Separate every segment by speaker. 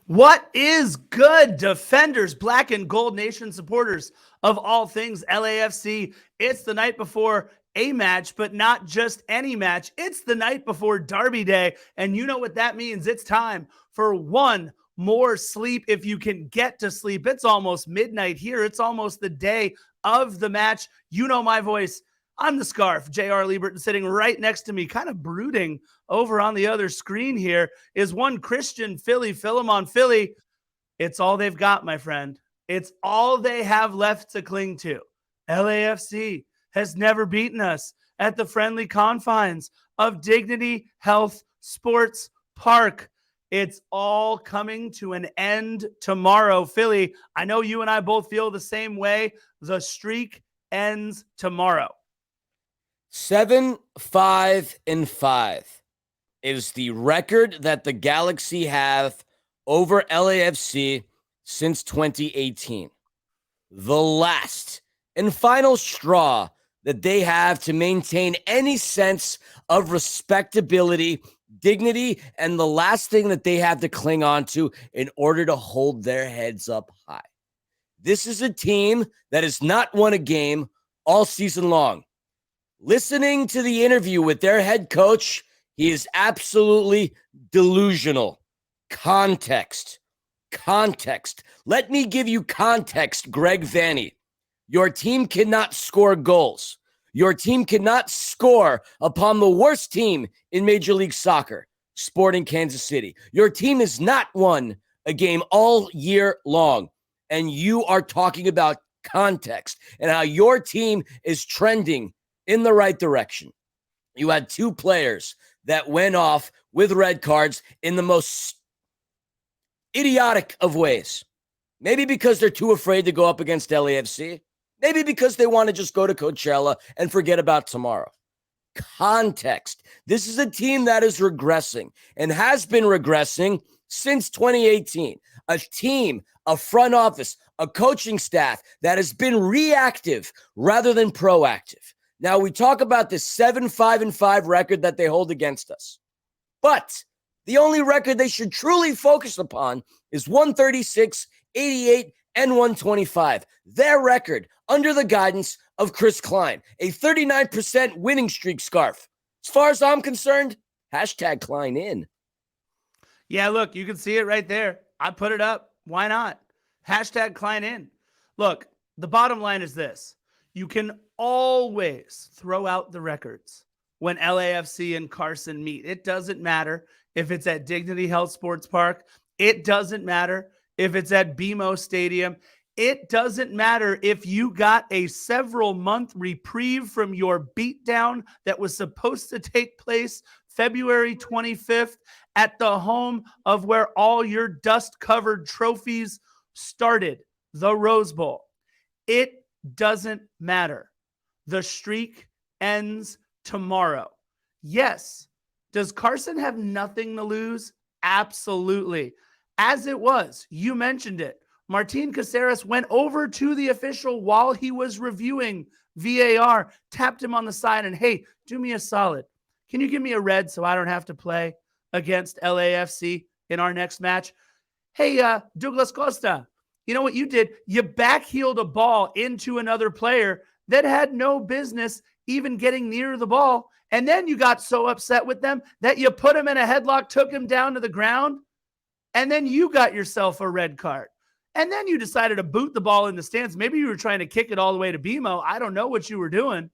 Speaker 1: What is good, defenders, black and gold nation supporters of all things LAFC? It's the night before a match, but not just any match. It's the night before Derby Day, and you know what that means. It's time for one more sleep if you can get to sleep. It's almost midnight here. It's almost the day of the match. You know my voice. I'm the Scarf, J.R. Lieberton, sitting right next to me, kind of brooding over on the other screen here is one Christian Philemon Philly. It's all they've got, my friend. It's all they have left to cling to. LAFC has never beaten us at the friendly confines of Dignity Health Sports Park. It's all coming to an end tomorrow. Philly, I know you and I both feel the same way. The streak ends tomorrow.
Speaker 2: 7-5-5 is the record that the Galaxy have over LAFC since 2018. The last and final straw that they have to maintain any sense of respectability, dignity, and the last thing that they have to cling on to in order to hold their heads up high. This is a team that has not won a game all season long. Listening to the interview with their head coach, he is absolutely delusional. Context. Let me give you context, Greg Vanny. Your team cannot score goals. Your team cannot score upon the worst team in Major League Soccer, Sporting Kansas City. Your team has not won a game all year long, and you are talking about context and how your team is trending in the right direction. You had two players that went off with red cards in the most idiotic of ways. Maybe because they're too afraid to go up against LAFC. Maybe because they want to just go to Coachella and forget about tomorrow. Context. This is a team that is regressing and has been regressing since 2018. A team, a front office, a coaching staff that has been reactive rather than proactive. Now, we talk about this 7-5-5 record that they hold against us. But the only record they should truly focus upon is 136, 88, and 125. Their record under the guidance of Chris Klein, a 39% winning streak, Scarf. As far as I'm concerned, hashtag Klein in.
Speaker 1: Yeah, look, you can see it right there. I put it up. Why not? Hashtag Klein in. Look, the bottom line is this. You can always throw out the records when LAFC and Carson meet. It doesn't matter if it's at Dignity Health Sports Park. It doesn't matter if it's at BMO Stadium. It doesn't matter if you got a several-month reprieve from your beatdown that was supposed to take place February 25th at the home of where all your dust-covered trophies started, the Rose Bowl. It doesn't matter. The streak ends tomorrow. Yes. Does Carson have nothing to lose? Absolutely. As it was, you mentioned it. Martin Caceres went over to the official while he was reviewing VAR, tapped him on the side, and hey, do me a solid. Can you give me a red so I don't have to play against LAFC in our next match? Hey, Douglas Costa, you know what you did? You backheeled a ball into another player that had no business even getting near the ball. And then you got so upset with them that you put him in a headlock, took him down to the ground, and then you got yourself a red card. And then you decided to boot the ball in the stands. Maybe you were trying to kick it all the way to BMO. I don't know what you were doing.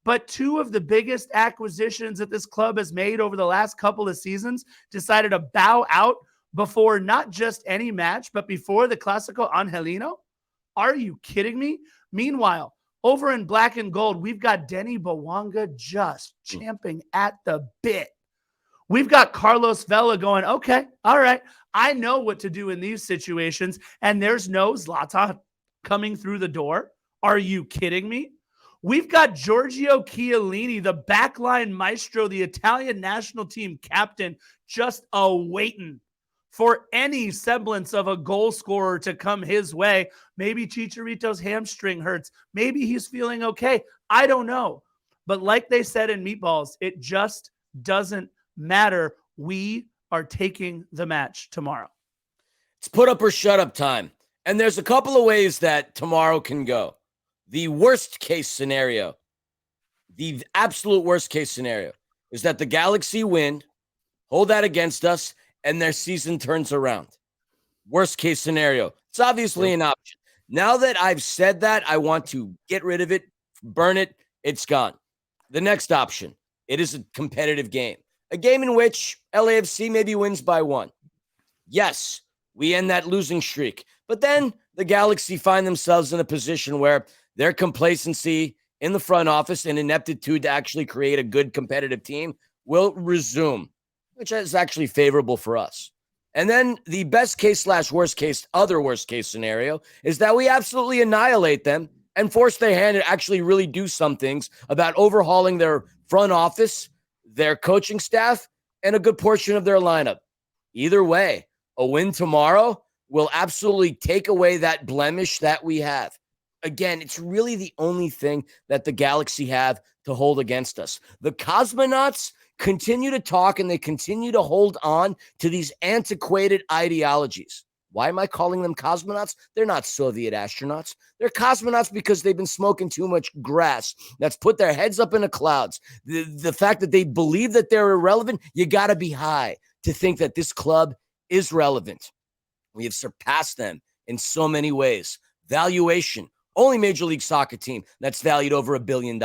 Speaker 1: But two of the biggest acquisitions that this club has made over the last couple of seasons decided to bow out before not just any match, but before the CLASICO Angelino? Are you kidding me? Meanwhile, over in black and gold, we've got Denny Bawanga just champing at the bit. We've got Carlos Vela going, okay, all right, I know what to do in these situations, and there's no Zlatan coming through the door. Are you kidding me? We've got Giorgio Chiellini, the backline maestro, the Italian national team captain, just awaiting for any semblance of a goal scorer to come his way. Maybe Chicharito's hamstring hurts. Maybe he's feeling okay. I don't know. But like they said in Meatballs, it just doesn't matter. We are taking the match tomorrow.
Speaker 2: It's put up or shut up time. And there's a couple of ways that tomorrow can go. The worst case scenario, the absolute worst case scenario, is that the Galaxy win, hold that against us, and their season turns around. Worst case scenario. It's obviously an option. Now that I've said that, I want to get rid of it, burn it, it's gone. The next option, it is a competitive game. A game in which LAFC maybe wins by 1. Yes, we end that losing streak. But then the Galaxy find themselves in a position where their complacency in the front office and ineptitude to actually create a good competitive team will resume, which is actually favorable for us. And then the best case / worst case, other worst case scenario is that we absolutely annihilate them and force their hand to actually really do some things about overhauling their front office, their coaching staff, and a good portion of their lineup. Either way, a win tomorrow will absolutely take away that blemish that we have. Again, it's really the only thing that the Galaxy have to hold against us. The Cosmonauts continue to talk and they continue to hold on to these antiquated ideologies. Why am I calling them cosmonauts? They're not Soviet astronauts. They're cosmonauts because they've been smoking too much grass that's put their heads up in the clouds. The fact that they believe that they're irrelevant, you got to be high to think that this club is relevant. We have surpassed them in so many ways. Valuation, only Major League Soccer team that's valued over $1 billion.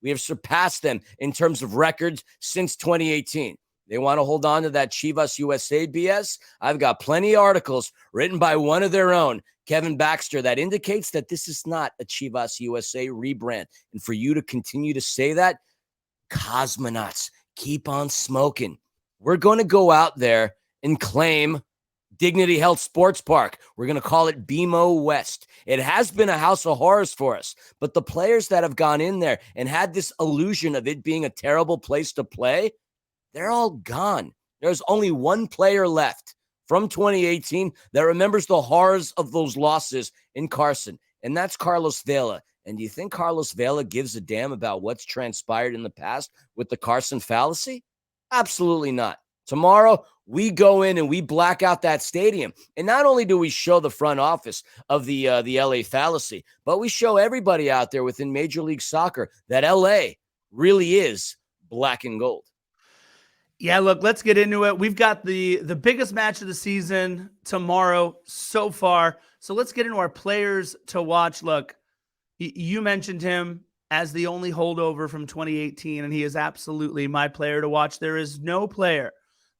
Speaker 2: We have surpassed them in terms of records since 2018. They want to hold on to that Chivas USA BS. I've got plenty of articles written by one of their own, Kevin Baxter, that indicates that this is not a Chivas USA rebrand. And for you to continue to say that, cosmonauts, keep on smoking. We're going to go out there and claim Dignity Health Sports Park. We're going to call it BMO West. It has been a house of horrors for us, but the players that have gone in there and had this illusion of it being a terrible place to play, they're all gone. There's only one player left from 2018 that remembers the horrors of those losses in Carson, and that's Carlos Vela. And do you think Carlos Vela gives a damn about what's transpired in the past with the Carson fallacy? Absolutely not. Tomorrow, we go in and we black out that stadium. And not only do we show the front office of the LA fallacy, but we show everybody out there within Major League Soccer that LA really is black and gold.
Speaker 1: Yeah, look, let's get into it. We've got the biggest match of the season tomorrow so far. So let's get into our players to watch. Look, you mentioned him as the only holdover from 2018, and he is absolutely my player to watch. There is no player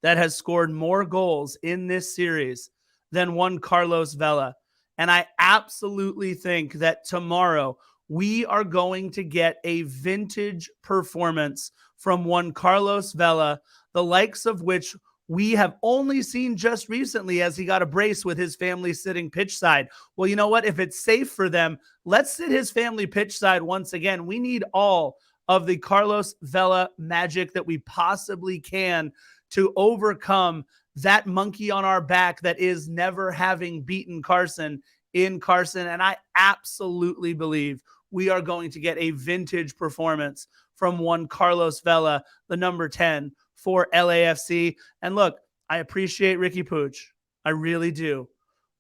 Speaker 1: that has scored more goals in this series than one Carlos Vela. And I absolutely think that tomorrow we are going to get a vintage performance from one Carlos Vela, the likes of which we have only seen just recently as he got a brace with his family sitting pitch side. Well, you know what? If it's safe for them, let's sit his family pitch side once again. We need all of the Carlos Vela magic that we possibly can to overcome that monkey on our back that is never having beaten Carson in Carson. And I absolutely believe we are going to get a vintage performance from one Carlos Vela, the number 10 for LAFC. And look, I appreciate Ricky Pooch. I really do.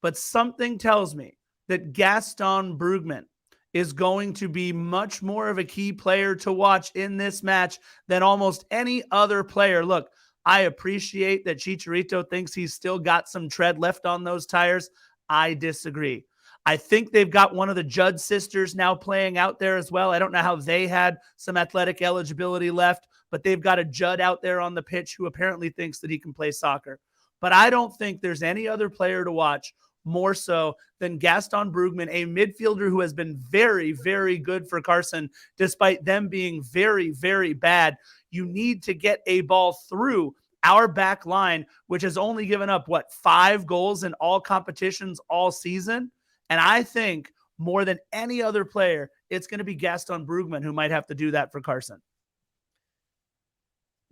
Speaker 1: But something tells me that Gaston Brugman is going to be much more of a key player to watch in this match than almost any other player. Look, I appreciate that Chicharito thinks he's still got some tread left on those tires. I disagree. I think they've got one of the Judd sisters now playing out there as well. I don't know how they had some athletic eligibility left, but they've got a Judd out there on the pitch who apparently thinks that he can play soccer. But I don't think there's any other player to watch more so than Gaston Brugman, a midfielder who has been very, very good for Carson, despite them being very, very bad. You need to get a ball through our back line, which has only given up, 5 goals in all competitions all season? And I think more than any other player, it's going to be Gaston Brugman who might have to do that for Carson.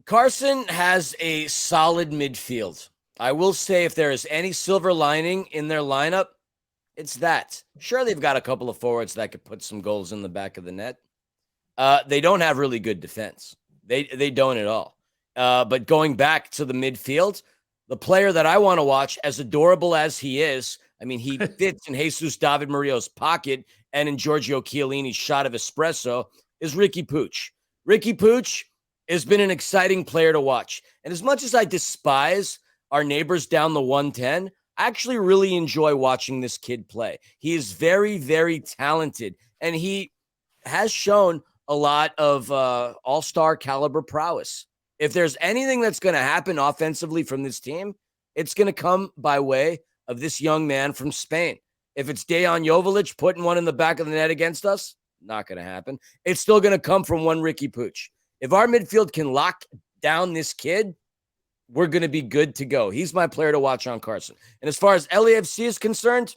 Speaker 2: Carson has a solid midfield. I will say if there is any silver lining in their lineup, it's that. Sure, they've got a couple of forwards that could put some goals in the back of the net. They don't have really good defense. They don't at all. But going back to the midfield, The player that I want to watch, as adorable as he is, I mean, he fits in Jesus David Murillo's pocket and in Giorgio Chiellini's shot of espresso, is Ricky Puig. Ricky Puig has been an exciting player to watch. And as much as I despise our neighbors down the 110, I actually really enjoy watching this kid play. He is very, very talented, and he has shown a lot of all-star caliber prowess. If there's anything that's going to happen offensively from this team, it's going to come by way of this young man from Spain. If it's Dejan Joveljic putting one in the back of the net against us, not going to happen. It's still going to come from one Ricky Puig. If our midfield can lock down this kid, we're going to be good to go. He's my player to watch on Carson. And as far as LAFC is concerned,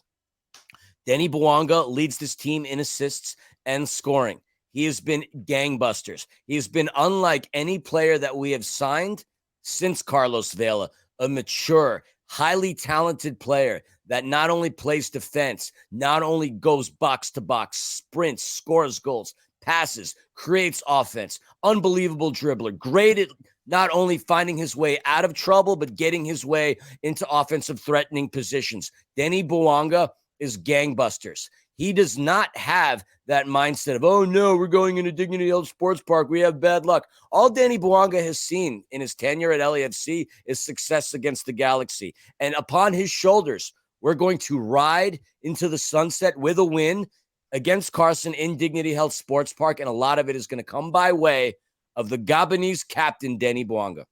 Speaker 2: Denny Bouanga leads this team in assists and scoring. He has been gangbusters. He has been unlike any player that we have signed since Carlos Vela, a mature, highly talented player that not only plays defense, not only goes box to box, sprints, scores goals, passes, creates offense, unbelievable dribbler, great at not only finding his way out of trouble, but getting his way into offensive threatening positions. Denny Bouanga is gangbusters. He does not have that mindset of, oh no, we're going into Dignity Health Sports Park, we have bad luck. All Denny Bouanga has seen in his tenure at LAFC is success against the Galaxy. And upon his shoulders, we're going to ride into the sunset with a win against Carson in Dignity Health Sports Park. And a lot of it is going to come by way of the Gabonese captain, Denny Bouanga.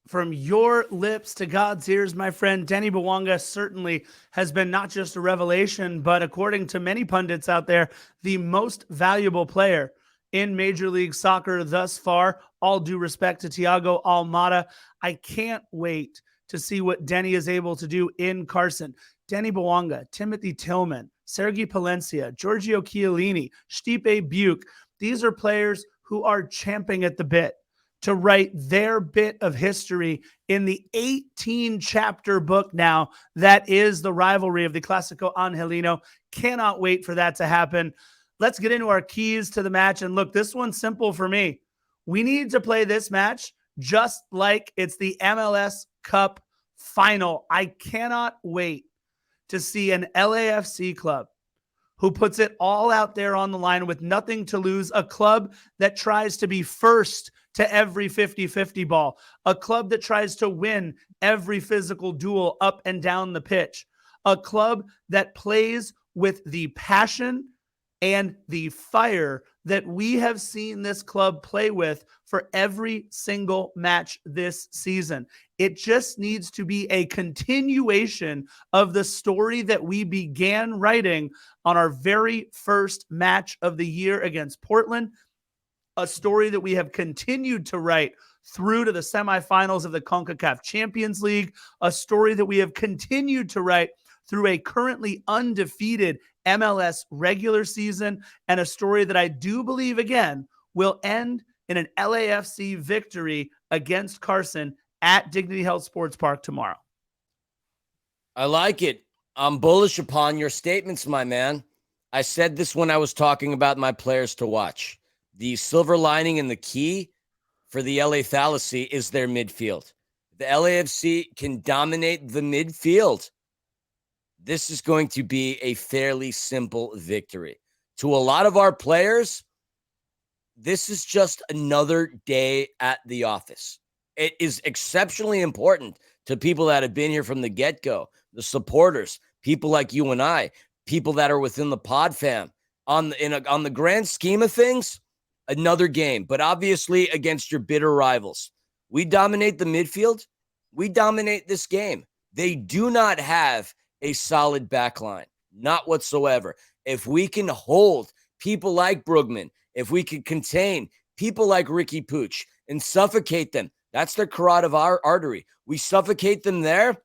Speaker 1: From your lips to God's ears, my friend, Denny Bouanga certainly has been not just a revelation, but according to many pundits out there, the most valuable player in Major League Soccer thus far. All due respect to Thiago Almada. I can't wait to see what Denny is able to do in Carson. Denny Bouanga, Timothy Tillman, Sergi Palencia, Giorgio Chiellini, Stipe Buke. These are players who are champing at the bit to write their bit of history in the 18-chapter book now that is the rivalry of the Clásico Angelino. Cannot wait for that to happen. Let's get into our keys to the match. And look, this one's simple for me. We need to play this match just like it's the MLS Cup final. I cannot wait to see an LAFC club who puts it all out there on the line with nothing to lose, a club that tries to be first to every 50-50 ball, a club that tries to win every physical duel up and down the pitch, a club that plays with the passion and the fire that we have seen this club play with for every single match this season. It just needs to be a continuation of the story that we began writing on our very first match of the year against Portland, a story that we have continued to write through to the semifinals of the CONCACAF Champions League, a story that we have continued to write through a currently undefeated MLS regular season, and a story that I do believe, again, will end in an LAFC victory against Carson at Dignity Health Sports Park tomorrow.
Speaker 2: I like it. I'm bullish upon your statements, my man. I said this when I was talking about my players to watch. The silver lining and the key for the LA Fallacy is their midfield. The LAFC can dominate the midfield. This is going to be a fairly simple victory. To a lot of our players, this is just another day at the office. It is exceptionally important to people that have been here from the get-go, the supporters, people like you and I, people that are within the pod fam. On the grand scheme of things, another game, but obviously against your bitter rivals. We dominate the midfield. We dominate this game. They do not have a solid back line, not whatsoever. If we can hold people like Brugman, if we can contain people like Ricky Puig and suffocate them, that's their carotid artery. We suffocate them there.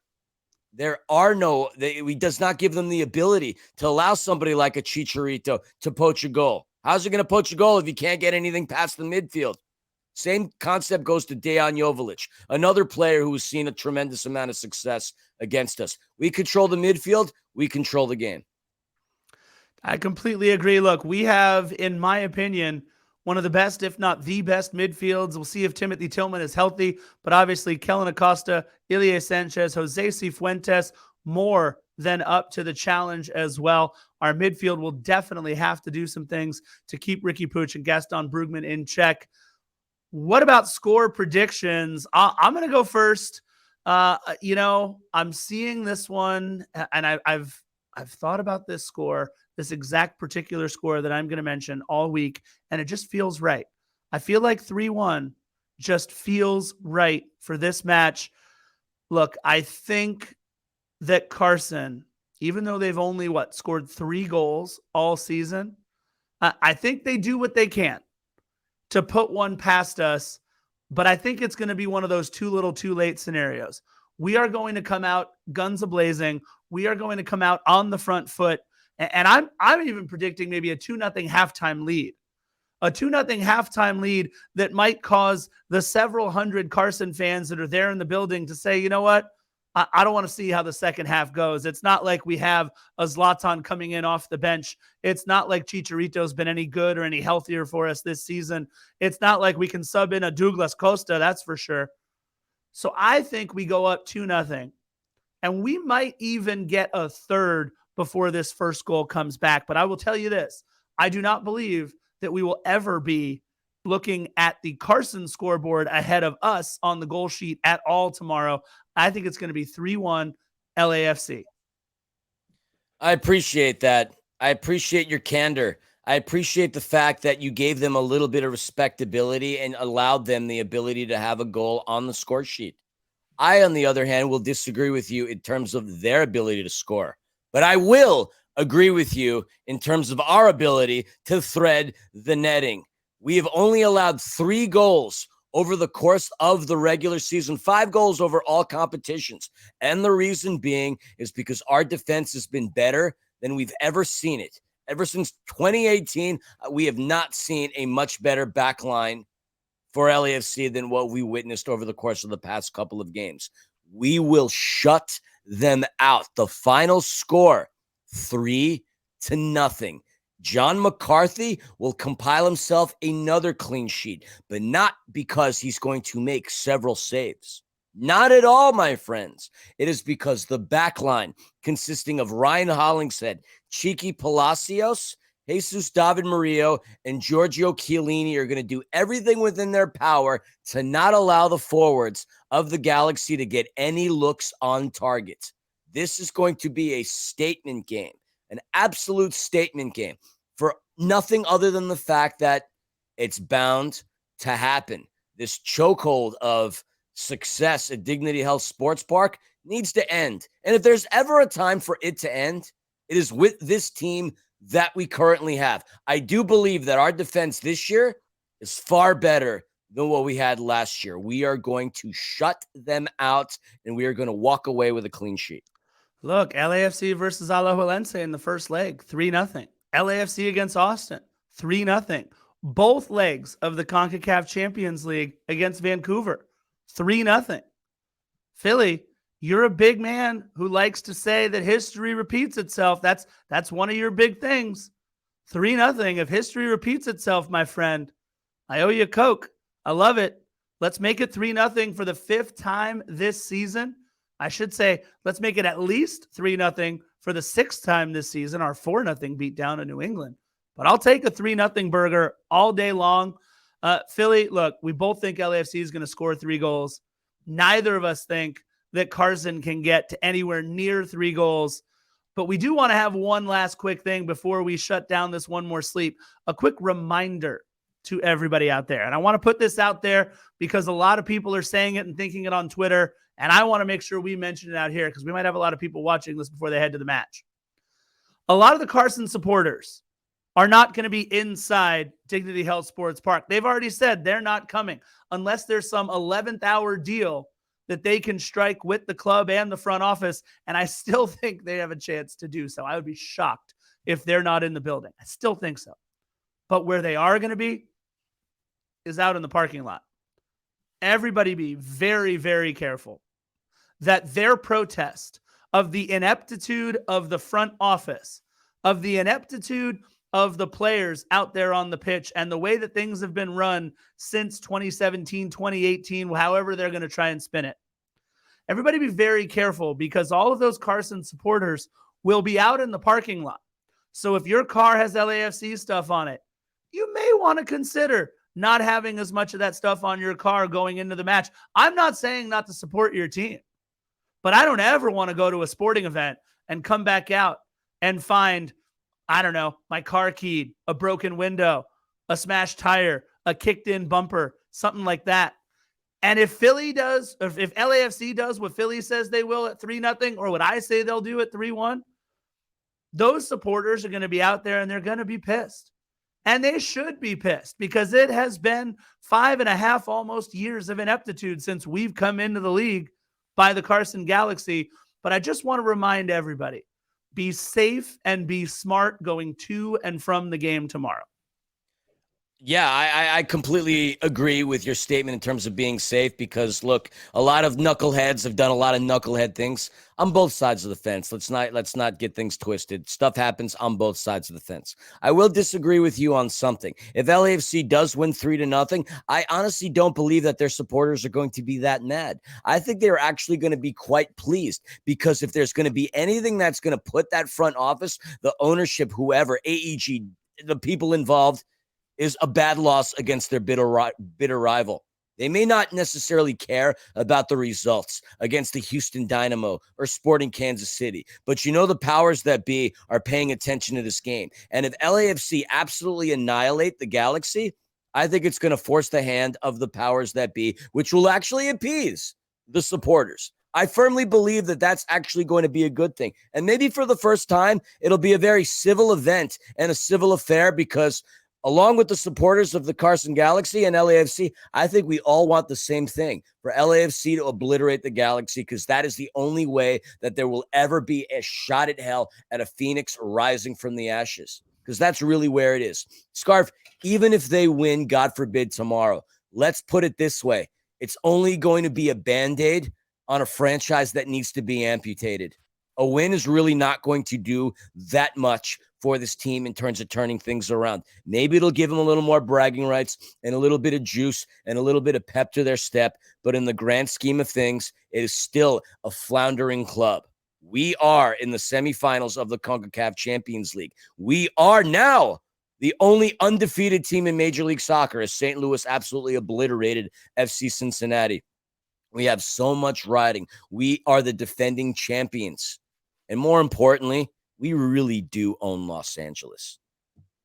Speaker 2: We does not give them the ability to allow somebody like a Chicharito to poach a goal. How's he going to poach a goal if he can't get anything past the midfield? Same concept goes to Dejan Joveljic, another player who's seen a tremendous amount of success against us. We control the midfield. We control the game.
Speaker 1: I completely agree. Look, we have, in my opinion, one of the best, if not the best midfields. We'll see if Timothy Tillman is healthy, but obviously Kellen Acosta, Ilie Sanchez, Jose Cifuentes, more than up to the challenge as well. Our midfield will definitely have to do some things to keep Ricky Puig and Gaston Brugman in check. What about score predictions? I'm going to go first. I'm seeing this one, and I've thought about this score, this exact particular score that I'm going to mention all week, and it just feels right. I feel like 3-1 just feels right for this match. Look, I think that Carson, even though they've only scored 3 goals all season, I think they do what they can to put one past us, but I think it's going to be one of those too little, too late scenarios. We are going to come out guns a-blazing. We are going to come out on the front foot, and I'm even predicting maybe a 2-0 halftime lead. A 2-0 halftime lead that might cause the several hundred Carson fans that are there in the building to say, you know what? I don't want to see how the second half goes. It's not like we have a Zlatan coming in off the bench. It's not like Chicharito's been any good or any healthier for us this season. It's not like we can sub in a Douglas Costa, that's for sure. So I think we go up 2-0, and we might even get a third before this first goal comes back. But I will tell you this, I do not believe that we will ever be looking at the Carson scoreboard ahead of us on the goal sheet at all tomorrow. I think it's going to be 3-1 LAFC.
Speaker 2: I appreciate that. I appreciate your candor. I appreciate the fact that you gave them a little bit of respectability and allowed them the ability to have a goal on the score sheet. I, on the other hand, will disagree with you in terms of their ability to score. But I will agree with you in terms of our ability to thread the netting. We have only allowed 3 goals over the course of the regular season, 5 goals over all competitions. And the reason being is because our defense has been better than we've ever seen it. Ever since 2018, we have not seen a much better back line for LAFC than what we witnessed over the course of the past couple of games. We will shut them out. The final score, 3-0. John McCarthy will compile himself another clean sheet, but not because he's going to make several saves. Not at all, my friends. It is because the back line, consisting of Ryan Hollingshead, Cheeky Palacios, Jesus David Murillo, and Giorgio Chiellini, are going to do everything within their power to not allow the forwards of the Galaxy to get any looks on target. This is going to be a statement game, an absolute statement game, for nothing other than the fact that it's bound to happen. This chokehold of success at Dignity Health Sports Park needs to end. And if there's ever a time for it to end, it is with this team that we currently have. I do believe that our defense this year is far better than what we had last year. We are going to shut them out, and we are going to walk away with a clean sheet.
Speaker 1: Look, LAFC versus Alajuelense in the first leg, 3-0. LAFC against Austin, 3-0. Both legs of the CONCACAF Champions League against Vancouver, 3-0. Philly, you're a big man who likes to say that history repeats itself. That's one of your big things. 3-0. If history repeats itself, my friend, I owe you a Coke. I love it. Let's make it 3-0 for the 5th time this season. I should say, let's make it at least 3-0 for the 6th time this season, our 4-0 beat down to New England. But I'll take a 3-0 burger all day long. Philly, look, we both think LAFC is going to score 3 goals. Neither of us think that Carson can get to anywhere near 3 goals. But we do want to have one last quick thing before we shut down this one more sleep. A quick reminder to everybody out there. And I want to put this out there because a lot of people are saying it and thinking it on Twitter. And I want to make sure we mention it out here because we might have a lot of people watching this before they head to the match. A lot of the Carson supporters are not going to be inside Dignity Health Sports Park. They've already said they're not coming unless there's some 11th hour deal that they can strike with the club and the front office. And I still think they have a chance to do so. I would be shocked if they're not in the building. I still think so. But where they are going to be is out in the parking lot. Everybody be very, very careful that their protest of the ineptitude of the front office, of the ineptitude of the players out there on the pitch and the way that things have been run since 2017, 2018, however they're going to try and spin it. Everybody be very careful because all of those Carson supporters will be out in the parking lot. So if your car has LAFC stuff on it, you may want to consider not having as much of that stuff on your car going into the match. I'm not saying not to support your team, but I don't ever want to go to a sporting event and come back out and find, I don't know, my car keyed, a broken window, a smashed tire, a kicked in bumper, something like that. And if Philly does, or if LAFC does what Philly says they will at 3-0, or what I say they'll do at 3-1, those supporters are going to be out there and they're going to be pissed. And they should be pissed because it has been 5.5 almost years of ineptitude since we've come into the league by the Carson Galaxy. But I just want to remind everybody, be safe and be smart going to and from the game tomorrow.
Speaker 2: Yeah, I completely agree with your statement in terms of being safe because, look, a lot of knuckleheads have done a lot of knucklehead things on both sides of the fence. Let's not get things twisted. Stuff happens on both sides of the fence. I will disagree with you on something. If LAFC does win 3-0, I honestly don't believe that their supporters are going to be that mad. I think they're actually going to be quite pleased because if there's going to be anything that's going to put that front office, the ownership, whoever, AEG, the people involved, is a bad loss against their bitter rival. They may not necessarily care about the results against the Houston Dynamo or Sporting Kansas City, but you know the powers that be are paying attention to this game. And if LAFC absolutely annihilate the Galaxy, I think it's going to force the hand of the powers that be, which will actually appease the supporters. I firmly believe that that's actually going to be a good thing. And maybe for the first time, it'll be a very civil event and a civil affair because along with the supporters of the Carson Galaxy and LAFC, I think we all want the same thing, for LAFC to obliterate the Galaxy, because that is the only way that there will ever be a shot at hell at a phoenix rising from the ashes, because that's really where it is. Scarf, even if they win, God forbid, tomorrow, let's put it this way. It's only going to be a Band-Aid on a franchise that needs to be amputated. A win is really not going to do that much for this team in terms of turning things around. Maybe it'll give them a little more bragging rights and a little bit of juice and a little bit of pep to their step. But in the grand scheme of things, it is still a floundering club. We are in the semifinals of the CONCACAF Champions League. We are now the only undefeated team in Major League Soccer, as St. Louis absolutely obliterated FC Cincinnati. We have so much riding. We are the defending champions. And more importantly, we really do own Los Angeles.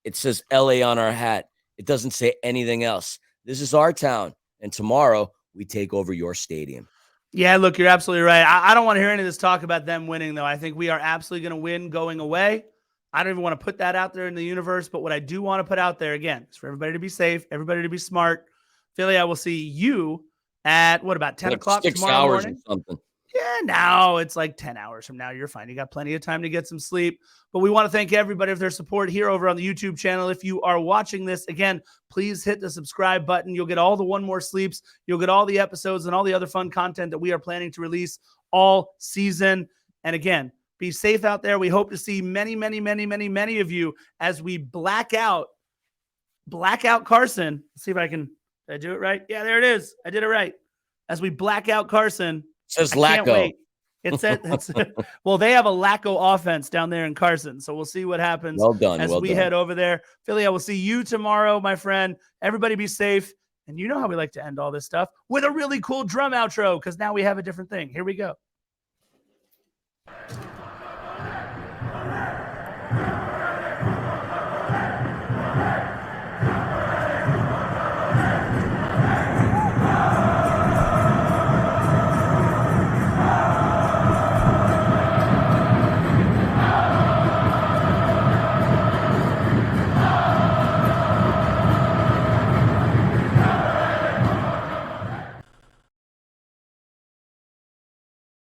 Speaker 2: It says LA on our hat. It doesn't say anything else. This is our town. And tomorrow, we take over your stadium.
Speaker 1: Yeah, look, you're absolutely right. I don't want to hear any of this talk about them winning, though. I think we are absolutely going to win going away. I don't even want to put that out there in the universe. But what I do want to put out there, again, is for everybody to be safe, everybody to be smart. Philly, I will see you at, what, about 10 o'clock tomorrow morning?
Speaker 2: Or something.
Speaker 1: Yeah, no, it's like 10 hours from now. You're fine. You got plenty of time to get some sleep. But we want to thank everybody for their support here over on the YouTube channel. If you are watching this, again, please hit the subscribe button. You'll get all the One More Sleeps. You'll get all the episodes and all the other fun content that we are planning to release all season. And again, be safe out there. We hope to see many, many, many, many, many of you as we black out Carson. Let's see if did I do it right? Yeah, there it is. I did it right. As we black out Carson.
Speaker 2: It says Lacko.
Speaker 1: It said, well, they have a Lacko offense down there in Carson. So we'll see what happens as we head over there. Philly, I will see you tomorrow, my friend. Everybody be safe. And you know how we like to end all this stuff with a really cool drum outro, because now we have a different thing. Here we go.